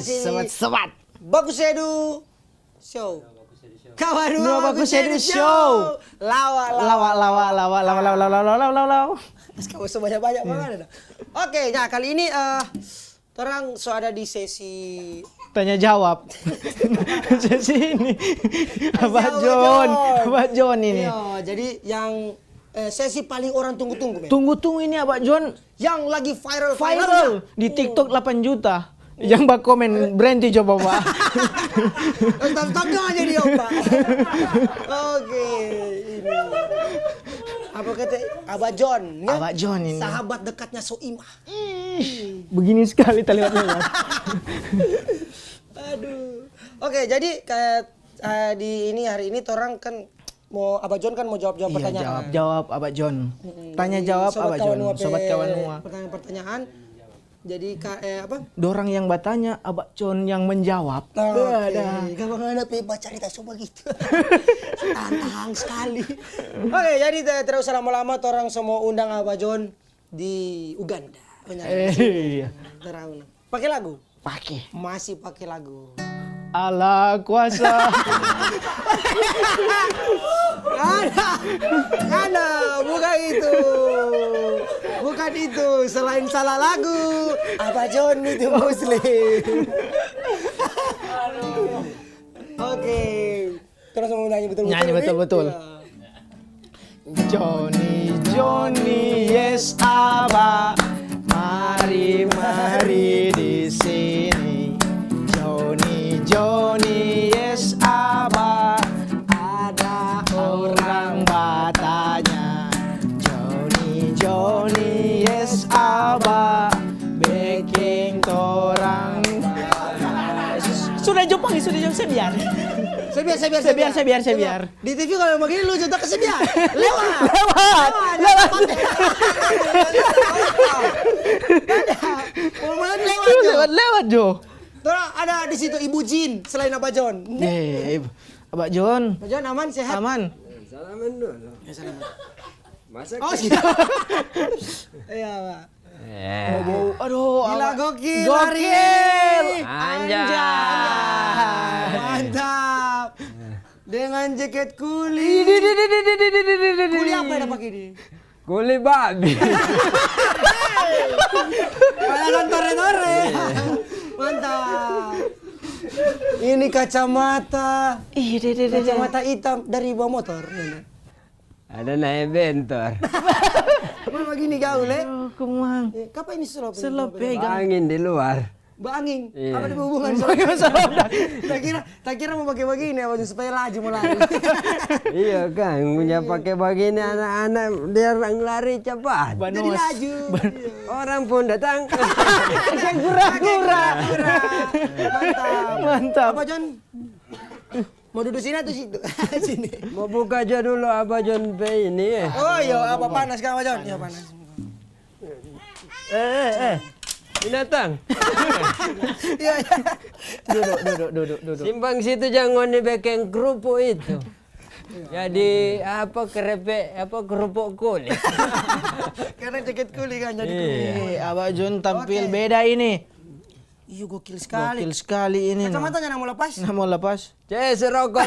Sobat-sobat. Bagus Edu Show. Kawan Bagus Edu Show. Lawa. Kamu sebanyak-banyak banget. Oke, nah kali ini orang ada di sesi tanya jawab. Sesi ini. Abah John ini. Iya, jadi yang sesi paling orang tunggu-tunggu. Tunggu-tunggu ini Abah John yang lagi viral di TikTok 8 juta. Yang bak komen berhenti coba Pak. Stop aja dia Pak. Oke, ini. Apa kata Abah John? Ya? Abah John ini. Sahabat dekatnya Soimah. Begini sekali lewat-lewat. Aduh. Oke, jadi kayak hari ini orang kan mau Abah John kan mau jawab pertanyaan. Jawab Abah John. Tanya jawab Abah John. Sobat kawan semua. Pertanyaan. Jadi apa? Dorang yang bertanya, Abah John yang menjawab. Kalau ada baca cerita coba gitu. Tantang sekali. Oke, jadi tidak usah lama-lama orang semua undang Abah John di Uganda. Iya. Pakai lagu? Pakai. Masih pakai lagu. Allah kuasa. Ada, bukan itu. Selain salah lagu, Abah John itu Muslim. Oke, terus mau nyanyi betul-betul. Nyanyi betul-betul. Johnny, yes Abah, mari di sini. Johnny, yes Abah, ada orang bertanya. Johnny, yes Abah, baking torang. Sudah Jepang, sebiar. Sebiar. Di TV kalau begini lu contoh ke sebiar. Lewat Jo. Terus ada di situ Ibu Jin selain Abah John. Abah John. Abah John aman sehat? Aman. Salaman dulu. Salaman. Masa siap. Iya, Pak. Aduh, gila gokil. Anjay. Mantap. Dengan jaket kulit. Kulit apa yang pakai ini? Kulit babi. Kayak tore-tore. Mantap. Ini kacamata. Kacamata hitam dari bawah motor. Ada naik bentor. Apa begini gaul Kumang. Kapan ini selop? Pegang. Angin di luar. Angin. Iya. Apa ada hubungan Tak kira mau pakai begini supaya laju mau lari. Iya kan, punya pakai begini anak-anak biar lari cepat. Jadi laju. Orang pun datang. Kura-kura. Mantap. Apa John? Mau duduk sini atau situ? Sini. Mau buka aja dulu Abah John Pay ini. Oh iya, apa panas kan Abah John? Iya panas. Binatang. Iya. Duduk. Simpang situ jangan dibekeng kerupuk itu. Jadi kerupuk kulit. Karena jaket kulit kan jadi kulit. Abah John tampil beda ini. Iya gokil sekali. Gokil sekali ini. Kacamatanya mau lepas? Mau lepas? Serokok.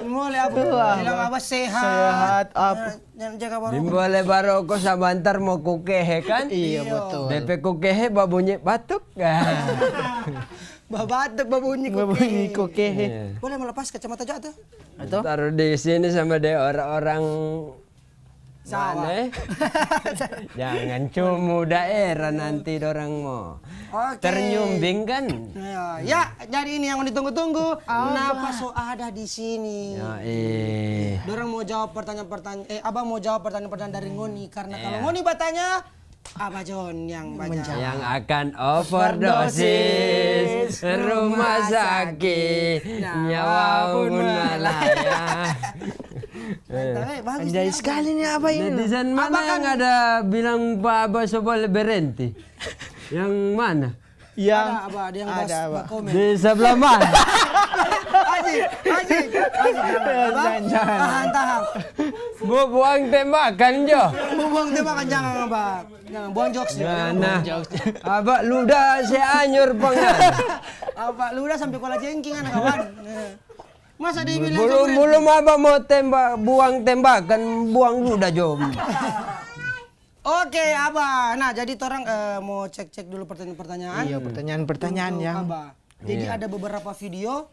Boleh apa? Bilang apa sehat. Apa? Jaga barokah. Boleh barokah sabantar mau kukehe kan? Iya betul. DP kukehe babunyi batuk. Babatuk babunyi kokehe. Boleh melepas kacamata jatuh? Atau? Taruh di sini sama deh orang-orang Sawah. Jangan cumu daerah nanti dorang mau. Oke. Ternyumbing kan? Ya, jadi ini yang ditunggu-tunggu. Kenapa ada di sini? Dorang mau jawab pertanyaan-pertanyaan. Abang mau jawab pertanyaan-pertanyaan dari Ngoni karena kalau Ngoni bertanya, Abah John yang menjawab. Yang akan overdosis, rumah sakit, nyawa pun malaya. Anjay sekali nih Abah ini. Netizen mana yang ada bilang Pak Abah boleh berhenti? Yang mana? Yang ada yang komen. Di sebelah mana? Aji. Tahan. Buang tembakan Jo. Mau buang tembakan jangan abah. Jangan buang jokes. Nah, abah ludah saya anyur pangan. Abah lu udah sampai kola jengking anak kawan. Masa dibilang Belum abah mau buang tembakan, buang ludah Jo. Oke, Abah. Nah, jadi orang mau cek-cek dulu pertanyaan-pertanyaan. Iya, pertanyaan-pertanyaan Untuk yang Abah. Jadi ada beberapa video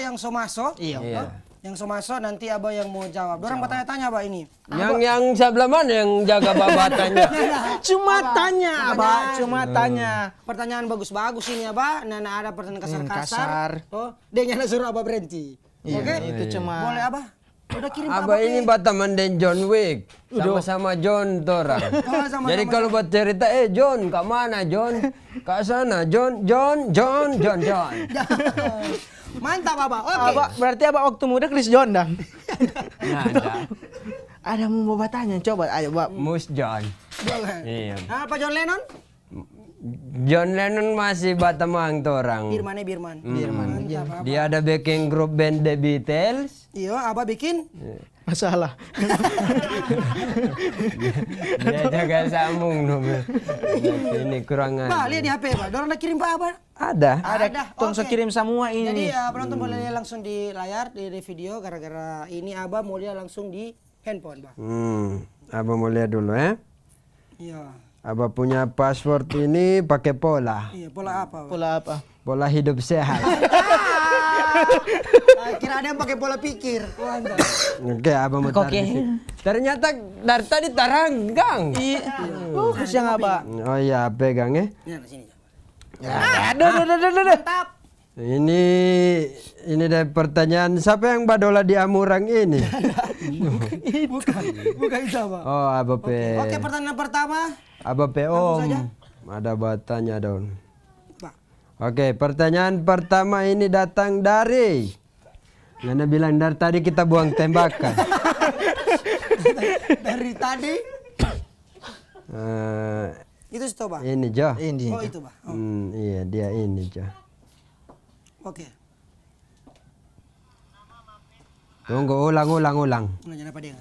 yang somaso. Iya. Yang somaso nanti Abah yang mau jawab. Orang bertanya-tanya Abah ini. Yang sebelah mana yang jaga babatanya? Cuma tanya, Abah, cuma tanya. Pertanyaan bagus-bagus ini Abah. Nah, ada pertanyaan kasar-kasar. Kasar. Oh, dia nyala suruh Abah berhenti. Iya, Oke? itu cuma. Boleh Abah? Udah kirim Pak Abah ini bataman dan John Wick. Sama-sama John torang. sama-sama Jadi kalau buat cerita, John, ke mana John? Ke sana, John. Mantap Abah. Oke. Abah, berarti Abah waktu muda Chris John dong. Nah, ada. Ada mau bertanya, coba ayo Bab. Mus John. Boleh. Iya. Apa John Lennon? John Lennon masih batamang torang. Birman. Mantap, Abah. Dia ada backing grup band The Beatles. Iya, Abah bikin. Masalah. Dia jaga sambung dong. Ini kurangan. Pak, lihat di HP Pak. Dorong udah kirim Pak Abah. Ada. Tong so kirim semua ini. Jadi penonton boleh lihat langsung di layar di video gara-gara ini Abah mau lihat langsung di handphone Pak. Abah mau lihat dulu ya. Iya. Abah punya password ini pakai pola. Iya, pola apa Pak? Pola apa? Pola hidup sehat. Kira ada yang pakai pola pikir. Mantap. Oke, Abah mau taruh di sini. Ternyata dari tadi taranggang. Iya. Kasihan Abah. Oh iya, pegang ya. Nah, sini. Aduh. Mantap. Ini dari pertanyaan siapa yang badola di Amurang ini? Bukan itu Pak. Oh, Abah pe. Oke, pertanyaan pertama. Abah pe Om. Ada batanya dong. Pak. Oke, pertanyaan pertama ini datang dari. Ngana bilang dari tadi kita buang tembakan. Dari tadi Eh, itu situ Pak. ini Jo. Ini. Oh, itu Pak. Oh. Iya dia ini Jo. Oke. Tunggu ulang. Nanya apa dia?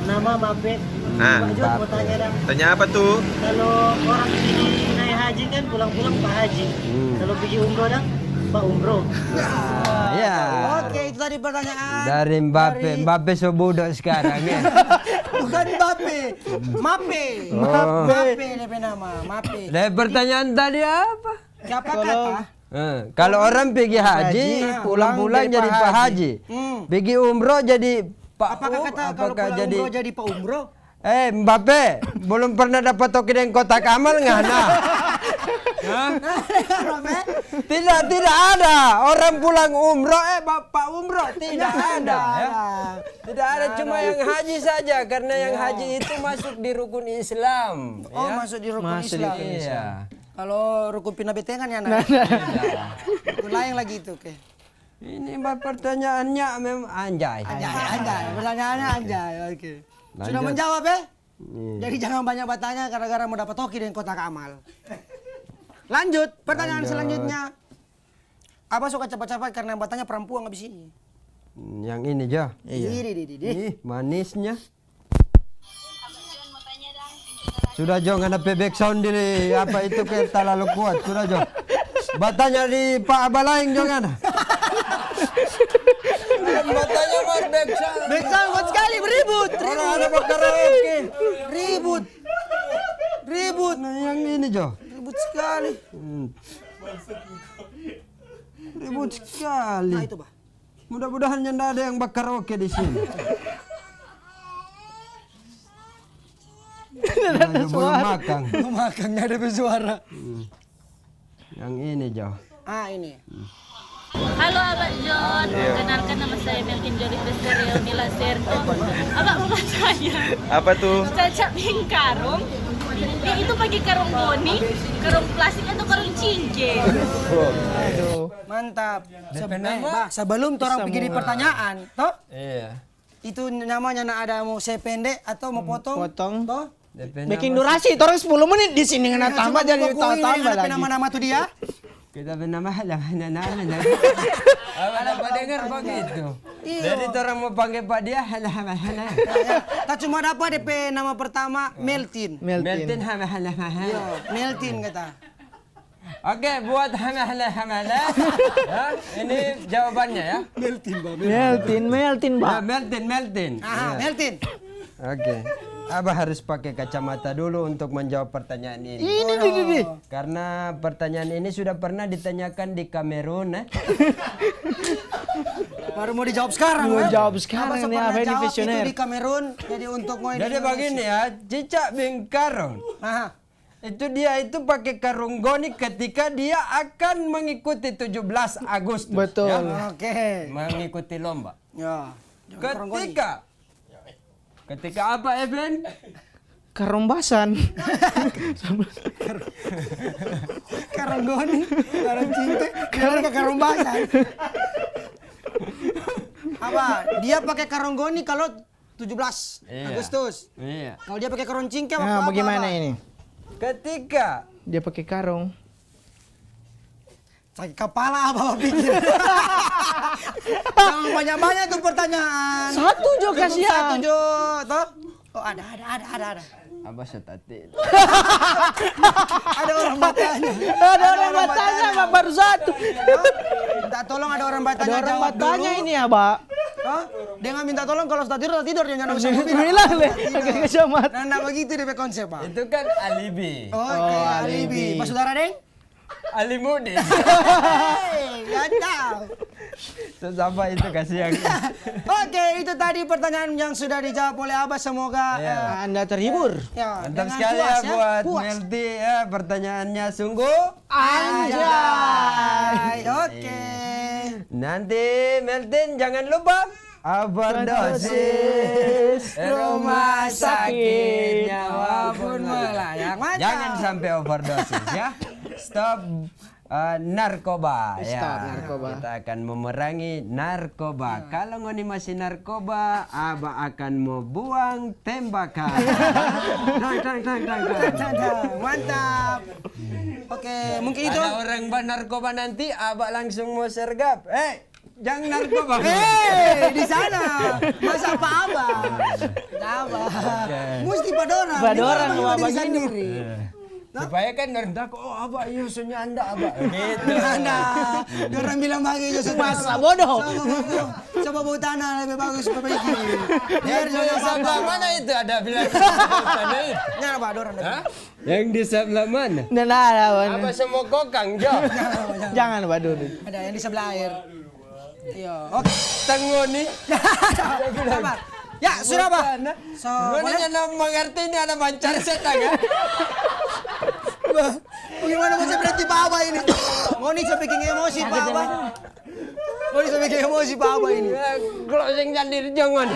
Nama Bape. Nah, Pak Jod mau tanya dong. tanya apa tuh? Kalau orang pergi naik haji kan pulang-pulang Pak Haji. Kalau pergi umroh dong Pak Umroh. Ya. Oke, itu tadi pertanyaan. Dari Mbappe sebudok sekarang ya. Bukan Mbappe. Mape. Oh. Mape DP nama. Mape. Dari pertanyaan tadi apa? Siapa kata? Kalau orang pergi haji, pulang-pulang jadi Pak Haji. Pergi umroh jadi Pak. Apakah kata kalau pulang jadi umroh jadi Pak Umroh? Mbappe belum pernah dapat toki dengan kotak amal ngana? Tidak ada orang pulang umroh Bapak umroh tidak ada ya. Tidak ada cuma yang haji saja karena yang haji itu masuk di rukun Islam. Oh, ya. masuk di rukun Islam. Iya. Kalau rukun pinabetengan ya anak. Rukun lain lagi itu oke. Ini pertanyaannya memang anjay. Anjay. Pertanyaannya anjay. Oke. Sudah Lanjut. menjawab ya? Jadi jangan banyak bertanya gara-gara mau dapat toki dengan kotak amal. Lanjut, pertanyaan selanjutnya. Apa suka cepat-cepat karena bertanya perempuan habis ini? Yang ini Jo. Iya. Manisnya. Sudah Jo, nggak ada bebek sound di apa itu ke terlalu kuat. Sudah Jo. Batanya di Pak Abalaing jangan. Batanya bebek sound. Beksal kuat sekali beribut. Orang ada karaoke. Ribut. Nah, yang ini Jo. Ribut sekali. Ribut sekali. Nah itu Pak. Mudah-mudahan tidak ada yang karaoke di sini. Belum makan. Makannya ada bersuara. Yang ini Jo. Ini. Halo Abang John, kenalkan nama saya Melvin Joris Bestereo Mila Serto. Abang mau tanya, Apa tuh? Caca karung, dia itu pakai karung boni, karung plastik atau karung cincin? Mantap. Sebelum orang pergi di pertanyaan, toh? Iya. Itu namanya ada mau saya pendek atau mau potong? Toh? Bikin durasi, orang 10 menit di sini ngena tambah jadi tambah lagi. Nama-nama tuh dia. Kita bernama halah. Abang dapat dengar begitu. Jadi orang mau panggil Pak dia halah. Tak cuma dapat DP nama pertama Meltin. Meltin halah. Yo, Meltin kata. Oke, buat halah. Ya, ini jawabannya ya. Meltin, Pak. Meltin. Aha, Meltin. Oke. Abah harus pakai kacamata dulu untuk menjawab pertanyaan ini. Ini. Karena pertanyaan ini sudah pernah ditanyakan di Kamerun. Baru mau dijawab sekarang. Mau ya? jawab sekarang Abah nih, pernah Abah ini jawab visioner. itu di Kamerun. Jadi untuk mau Jadi begini ya, Cicak bin Karun. Aha. Itu dia itu pakai karung goni ketika dia akan mengikuti 17 Agustus. Betul. Ya? Oke. Mengikuti lomba. Ya. Jangan korong-korong. Ketika apa, Evelyn? Karombasan. Karanggoni, karang cinta, karang basan. Apa? Dia pakai karanggoni kalau 17 Iya. Agustus. Iya. Kalau dia pakai karung cingke waktu Nah, apa? bagaimana Apa? ini? Ketika Dia pakai karung. Sakit kepala apa pikir? Jangan banyak-banyak tuh pertanyaan. Satu jo Cukup kasihan. Satu jo, toh? Oh ada. Abah setati. Ada orang bertanya. Ada orang bertanya, Pak, baru satu. Minta tolong ada orang bertanya. Ada orang jawab bertanya dulu. ini ya, Pak. Hah? Dia nggak minta tolong kalau sudah tidur dia nyana usah Bilang le, agak kecamat. Nah, nah begitu dia konsep, Pak. Itu kan alibi. Oke, alibi. Mas saudara, Deng? Alimudi. Hei, ganteng. Sesama itu kasihan. Oke, itu tadi pertanyaan yang sudah dijawab oleh Abah. Semoga Anda terhibur. ya, Mantap dengan sekali ya puas, buat Puas. Melty ya, pertanyaannya sungguh Anjay. Oke. Nanti Meltin jangan lupa overdosis rumah sakit nyawa pun melayang. Mantap. Jangan sampai overdosis ya. Stop narkoba ya. Stop narkoba. Kita akan memerangi narkoba. Kalau ngoni masih narkoba, Abah akan mau buang tembakan. Mantap. Oke, mungkin itu. Ada orang narkoba nanti, Abah langsung mau sergap. Jangan narkoba. Di sana. Masa apa Abah? Mesti padorang. Padorang, Dia Abah diri begini. sendiri. Supaya kan orang takut, oh Abah iya sunya Anda Abah. Gitu. Anda, dia orang bilang bagus Joseph. Masa bodoh. Coba bau tanah lebih bagus perbaiki. Yang di sebelah mana itu ada bilang? Nyala Pak, dorang. Yang di sebelah mana? Dan ada, Pak. Apa semua kokang, Jo? Jangan, Pak, dulu. Ada yang di sebelah air. Iya, oke. Tengok nih. Sabar. Ya, sudah Pak. So, Gue boleh? nanya mengerti ini ada mancar setan kan? Bagaimana mau berhenti Pak Abah ini? Mau nih saya bikin emosi Pak Abah. Mau nih saya bikin emosi Pak Abah ini. Closing jandir jangan.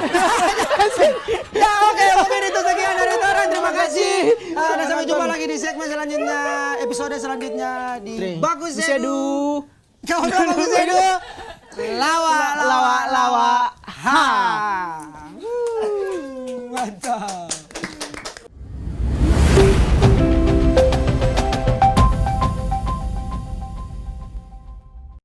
Ya oke, mungkin itu sekian dari Toran. Terima kasih. Dan sampai jumpa lagi di segmen selanjutnya, episode selanjutnya di Bagus Edu. Kau Bagus Edu. Lawa.